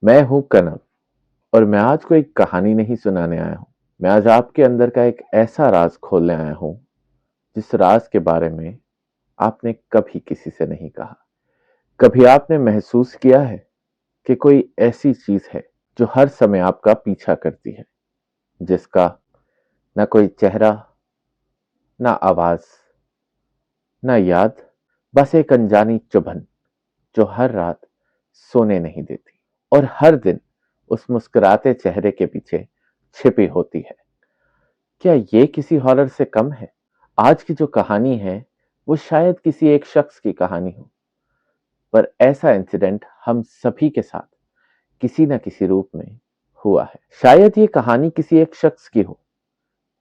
मैं हूं कनव और मैं आज कोई कहानी नहीं सुनाने आया हूं। मैं आज आपके अंदर का एक ऐसा राज खोलने आया हूं जिस राज के बारे में आपने कभी किसी से नहीं कहा। कभी आपने महसूस किया है कि कोई ऐसी चीज है जो हर समय आपका पीछा करती है, जिसका ना कोई चेहरा, ना आवाज, ना याद, बस एक अनजानी चुभन जो हर रात सोने नहीं देती और हर दिन उस मुस्कुराते चेहरे के पीछे छिपी होती है। क्या ये किसी हॉरर से कम है? आज की जो कहानी है वो शायद किसी एक शख्स की कहानी हो, पर ऐसा इंसिडेंट हम सभी के साथ किसी न किसी रूप में हुआ है। शायद ये कहानी किसी एक शख्स की हो,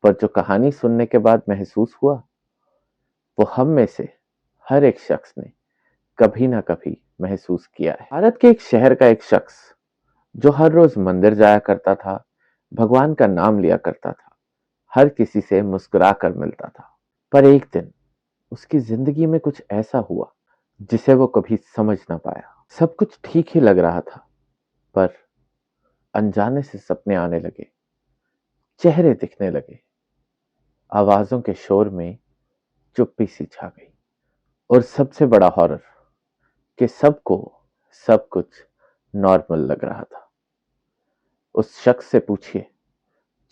पर जो कहानी सुनने के बाद महसूस हुआ वो हम में से हर एक शख्स ने कभी ना कभी महसूस किया है। भारत के एक शहर का एक शख्स जो हर रोज मंदिर जाया करता था, भगवान का नाम लिया करता था, हर किसी से मुस्कुरा कर मिलता था। पर एक दिन उसकी जिंदगी में कुछ ऐसा हुआ जिसे वो कभी समझ ना पाया। सब कुछ ठीक ही लग रहा था, पर अनजाने से सपने आने लगे, चेहरे दिखने लगे, आवाजों के शोर में चुप्पी सी छा गई। और सबसे बड़ा हॉरर कि सबको सब कुछ नॉर्मल लग रहा था। उस शख्स से पूछिए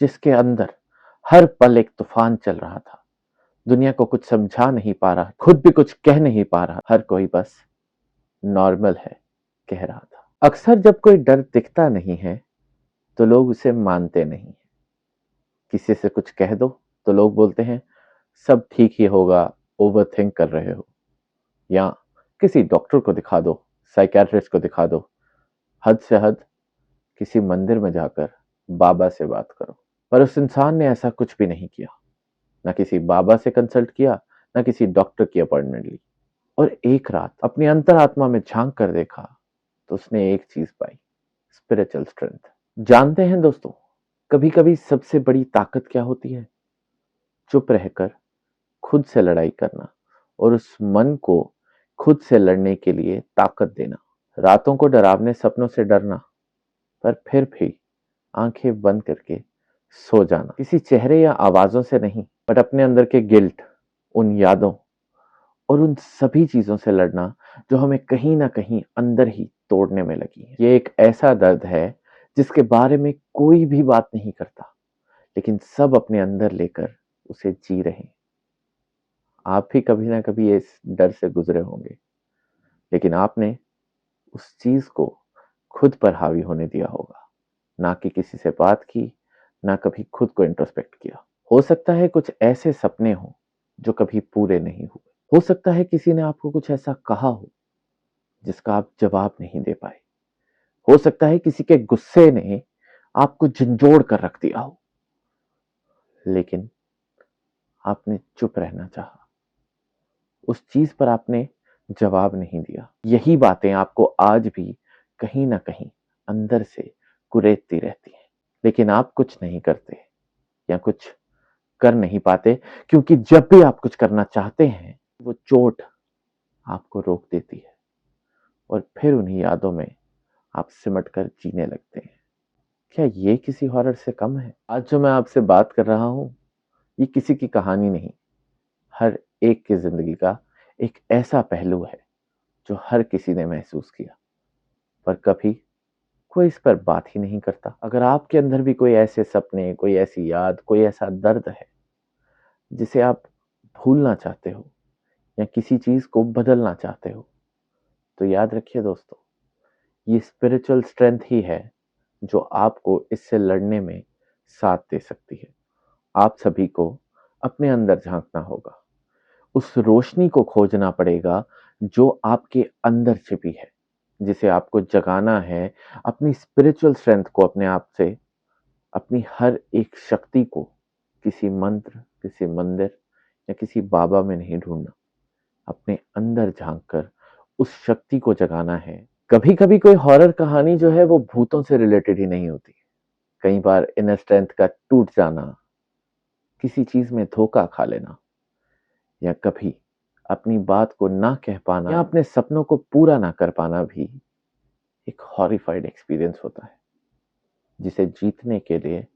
जिसके अंदर हर पल एक तूफान चल रहा था, दुनिया को कुछ समझा नहीं पा रहा, खुद भी कुछ कह नहीं पा रहा, हर कोई बस नॉर्मल है कह रहा था। अक्सर जब कोई डर दिखता नहीं है तो लोग उसे मानते नहीं। किसी से कुछ कह दो तो लोग बोलते हैं सब ठीक ही होगा, ओवर थिंक कर रहे हो। या किसी डॉक्टर को दिखा दो, साइकेट्रिस्ट को दिखा दो, हद से हद किसी मंदिर में जाकर बाबा से बात करो। पर उस इंसान ने ऐसा कुछ भी नहीं किया, ना किसी बाबा से कंसल्ट किया, ना किसी डॉक्टर की अपॉइंटमेंट ली। और एक रात अपनी अंतरात्मा में झांक कर देखा तो उसने एक चीज पाई, स्पिरिचुअल स्ट्रेंथ। जानते हैं दोस्तों, कभी कभी सबसे बड़ी ताकत क्या होती है? चुप रहकर खुद से लड़ाई करना और उस मन को खुद से लड़ने के लिए ताकत देना। रातों को डरावने सपनों से डरना, पर फिर भी आंखें बंद करके सो जाना। किसी चेहरे या आवाजों से नहीं, बट अपने अंदर के गिल्ट, उन यादों और उन सभी चीजों से लड़ना जो हमें कहीं ना कहीं अंदर ही तोड़ने में लगी है। ये एक ऐसा दर्द है जिसके बारे में कोई भी बात नहीं करता, लेकिन सब अपने अंदर लेकर उसे जी रहे हैं। आप भी कभी ना कभी इस डर से गुजरे होंगे, लेकिन आपने उस चीज को खुद पर हावी होने दिया होगा, ना कि किसी से बात की, ना कभी खुद को इंट्रोस्पेक्ट किया। हो सकता है कुछ ऐसे सपने हो जो कभी पूरे नहीं हुए। हो सकता है किसी ने आपको कुछ ऐसा कहा हो जिसका आप जवाब नहीं दे पाए। हो सकता है किसी के गुस्से ने आपको झंझोड़ कर रख दिया हो, लेकिन आपने चुप रहना चाहा। उस चीज पर आपने जवाब नहीं दिया। यही बातें आपको आज भी कहीं ना कहीं अंदर से कुरेदती रहती हैं, लेकिन आप कुछ नहीं करते या कुछ कर नहीं पाते, क्योंकि जब भी आप कुछ करना चाहते हैं वो चोट आपको रोक देती है और फिर उन्हीं यादों में आप सिमट कर जीने लगते हैं। क्या ये किसी हॉरर से कम है? आज जो मैं आपसे बात कर रहा हूं, ये किसी की कहानी नहीं, हर एक की जिंदगी का एक ऐसा पहलू है जो हर किसी ने महसूस किया, पर कभी कोई इस पर बात ही नहीं करता। अगर आपके अंदर भी कोई ऐसे सपने, कोई ऐसी याद, कोई ऐसा दर्द है जिसे आप भूलना चाहते हो या किसी चीज को बदलना चाहते हो, तो याद रखिए दोस्तों, ये स्पिरिचुअल स्ट्रेंथ ही है जो आपको इससे लड़ने में साथ दे सकती है। आप सभी को अपने अंदर झांकना होगा, उस रोशनी को खोजना पड़ेगा जो आपके अंदर छिपी है, जिसे आपको जगाना है। अपनी स्पिरिचुअल स्ट्रेंथ को अपने आप से, अपनी हर एक शक्ति को किसी मंत्र, किसी मंदिर या किसी बाबा में नहीं ढूंढना, अपने अंदर झांक कर उस शक्ति को जगाना है। कभी कभी कोई हॉरर कहानी जो है वो भूतों से रिलेटेड ही नहीं होती। कई बार इनर स्ट्रेंथ का टूट जाना, किसी चीज में धोखा खा लेना, या कभी अपनी बात को ना कह पाना या अपने सपनों को पूरा ना कर पाना भी एक हॉरिफाइड एक्सपीरियंस होता है, जिसे जीतने के लिए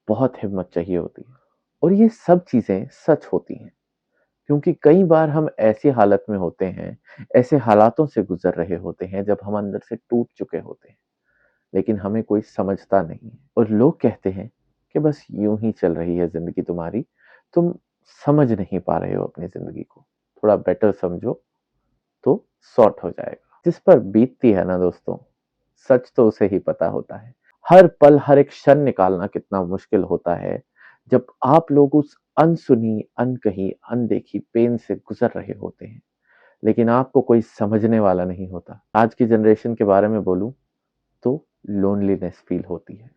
बहुत हिम्मत चाहिए होती है। और ये सब चीज़ें सच होती हैं, क्योंकि कई बार हम ऐसी हालत में होते हैं, ऐसे हालातों से गुज़र रहे होते हैं जब हम अंदर से टूट चुके होते हैं, लेकिन हमें कोई समझता नहीं है। और लोग कहते हैं कि बस यूँ ही चल रही है ज़िंदगी तुम्हारी, तुम समझ नहीं पा रहे हो अपनी ज़िंदगी को, थोड़ा बेटर समझो तो सॉर्ट हो जाएगा। जिस पर बीतती है ना दोस्तों, सच तो उसे ही पता होता है। हर पल, हर एक क्षण निकालना कितना मुश्किल होता है, जब आप लोग उस अनसुनी, अनकही, अनदेखी पेन से गुज़र रहे होते हैं, लेकिन आपको कोई समझने वाला नहीं होता। आज की जनरेशन के बारे में बोलूँ तो लोनलीनेस फ़ील होती है,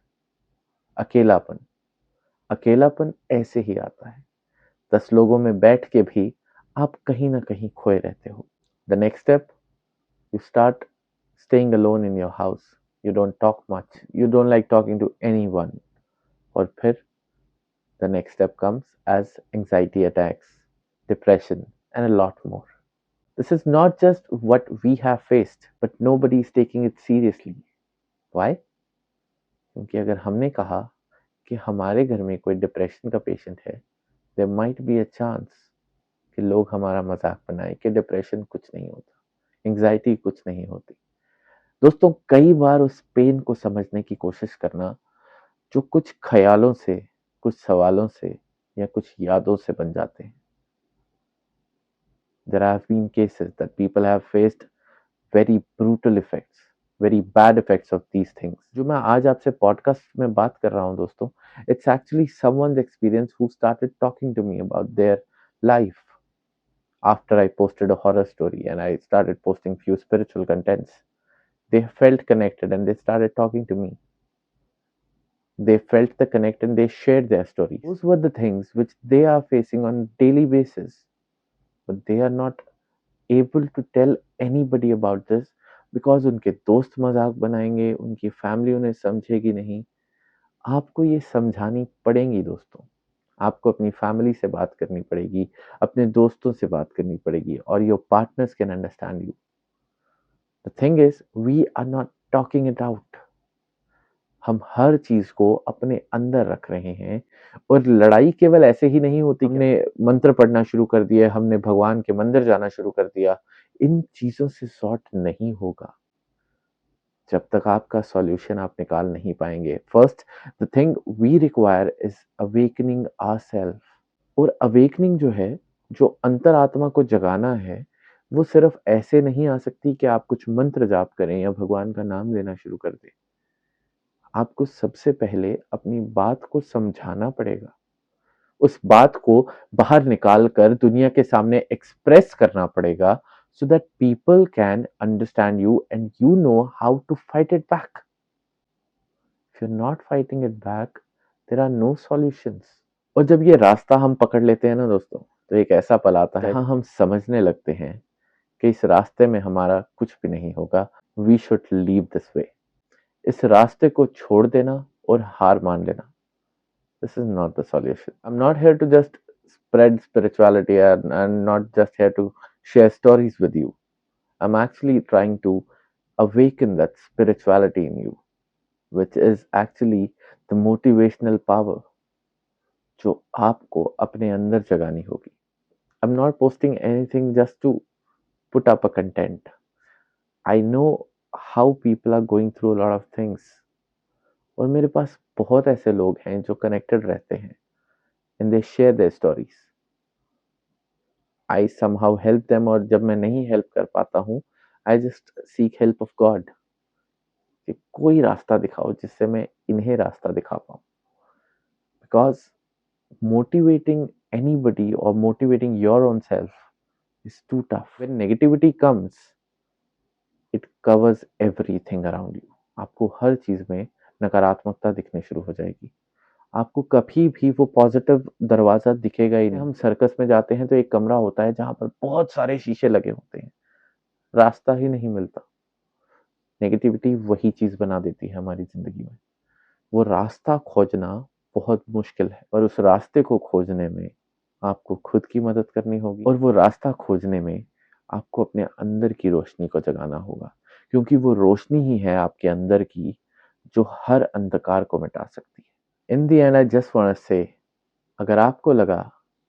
अकेलापन। अकेलापन ऐसे ही आता है, 10 लोगों में बैठ के भी आप कहीं न कहीं खोए रहते हो। The next step, you start staying alone in your house. You don't talk much. You don't like talking to anyone. और फिर the next step comes as anxiety attacks, depression, and a lot more. This is not just what we have faced, but nobody is taking it seriously. Why? क्योंकि अगर हमने कहा कि हमारे घर में कोई डिप्रेशन का पेशेंट है, there might be a chance कि लोग हमारा मजाक बनाए कि डिप्रेशन कुछ नहीं होता, एंग्जाइटी कुछ नहीं होती। दोस्तों, कई बार उस पेन को समझने की कोशिश करना जो कुछ ख्यालों से, कुछ सवालों से या कुछ यादों से बन जाते हैं। There have been cases that people have faced very brutal effects, very bad effects of these things. जो मैं आज आपसे पॉडकास्ट में बात कर रहा हूँ दोस्तों, it's actually someone's experience who started talking to me about their life after I posted a horror story and I started posting few spiritual contents. They felt connected and they started talking to me. They felt the connect and they shared their stories. Those were the things which they are facing on daily basis, but they are not able to tell anybody about this because उनके दोस्त मजाक बनाएंगे, उनकी family उन्हें समझेगी नहीं। आपको ये समझानी पड़ेगी दोस्तों। आपको अपनी फैमिली से बात करनी पड़ेगी, अपने दोस्तों से बात करनी पड़ेगी और your partners can understand you. The thing is, we are not talking it out. हम हर चीज को अपने अंदर रख रहे हैं और लड़ाई केवल ऐसे ही नहीं होती। हमने मंत्र पढ़ना शुरू कर दिया, हमने भगवान के मंदिर जाना शुरू कर दिया, इन चीजों से सॉर्ट नहीं होगा जब तक आपका सॉल्यूशन आप निकाल नहीं पाएंगे। First, the thing we require is awakening ourselves. और अवेकनिंग जो है, जो अंतरात्मा को जगाना है, वो सिर्फ ऐसे नहीं आ सकती कि आप कुछ मंत्र जाप करें या भगवान का नाम लेना शुरू कर दें। आपको सबसे पहले अपनी बात को समझाना पड़ेगा, उस बात को बाहर निकाल कर दुनिया के सामने एक्सप्रेस करना पड़ेगा, so that people can understand you and you know how to fight it back. If you're not fighting it back, there are no solutions. और जब ये रास्ता हम पकड़ लेते हैं ना दोस्तों, तो एक ऐसा पल आता है जहाँ हम समझने लगते हैं कि इस रास्ते में हमारा कुछ भी नहीं होगा। We should leave this way. इस रास्ते को छोड़ देना और हार मान लेना, this is not the solution. I'm not here to just spread spirituality and not just here to share stories with you. I'm actually trying to awaken that spirituality in you, which is actually the motivational power जो आपको अपने अंदर जगानी होगी। I'm not posting anything just to put up a content. I know how people are going through a lot of things. और मेरे पास बहुत ऐसे लोग हैं जो कनेक्टेड रहते हैं and they share their stories. I somehow help them, और जब मैं नहीं हेल्प कर पाता हूँ, I just seek help of God कि कोई रास्ता दिखाओ जिससे मैं इन्हें रास्ता दिखा पाऊँ। Because motivating anybody or motivating your own self is too tough. When negativity comes, it covers everything around you. आपको हर चीज में नकारात्मकता दिखनी शुरू हो जाएगी। आपको कभी भी वो पॉजिटिव दरवाजा दिखेगा ही नहीं। हम सर्कस में जाते हैं तो एक कमरा होता है जहां पर बहुत सारे शीशे लगे होते हैं, रास्ता ही नहीं मिलता। नेगेटिविटी वही चीज बना देती है हमारी जिंदगी में। वो रास्ता खोजना बहुत मुश्किल है, और उस रास्ते को खोजने में आपको खुद की मदद करनी होगी, और वो रास्ता खोजने में आपको अपने अंदर की रोशनी को जगाना होगा। क्योंकि वो रोशनी ही है आपके अंदर की जो हर अंधकार को मिटा सकती है। In the end I just want to say, अगर आपको लगा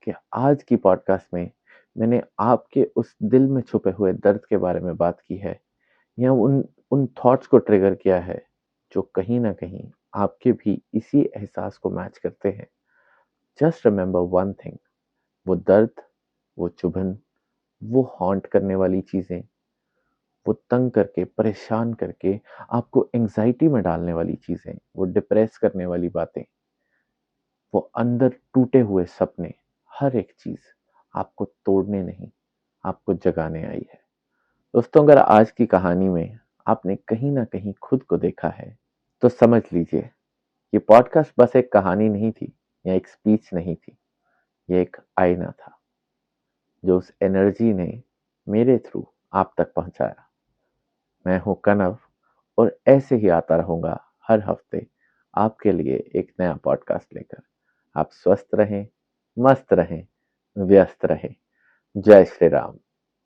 कि आज की पॉडकास्ट में मैंने आपके उस दिल में छुपे हुए दर्द के बारे में बात की है या उन उन थॉट्स को ट्रिगर किया है जो कहीं ना कहीं आपके भी इसी एहसास को मैच करते हैं, जस्ट रिमेंबर वन थिंग, वो दर्द, वो चुभन, वो हॉन्ट करने वाली चीजें, वो तंग करके परेशान करके आपको एंजाइटी में डालने वाली चीजें, वो डिप्रेस करने वाली बातें, वो अंदर टूटे हुए सपने, हर एक चीज आपको तोड़ने नहीं, आपको जगाने आई है। दोस्तों, अगर आज की कहानी में आपने कहीं ना कहीं खुद को देखा है तो समझ लीजिए ये पॉडकास्ट बस एक कहानी नहीं थी या एक स्पीच नहीं थी, ये एक आईना था जो उस एनर्जी ने मेरे थ्रू आप तक पहुंचाया। मैं हूं कनव और ऐसे ही आता रहूंगा हर हफ्ते आपके लिए एक नया पॉडकास्ट लेकर। आप स्वस्थ रहें, मस्त रहें, व्यस्त रहें। जय श्री राम।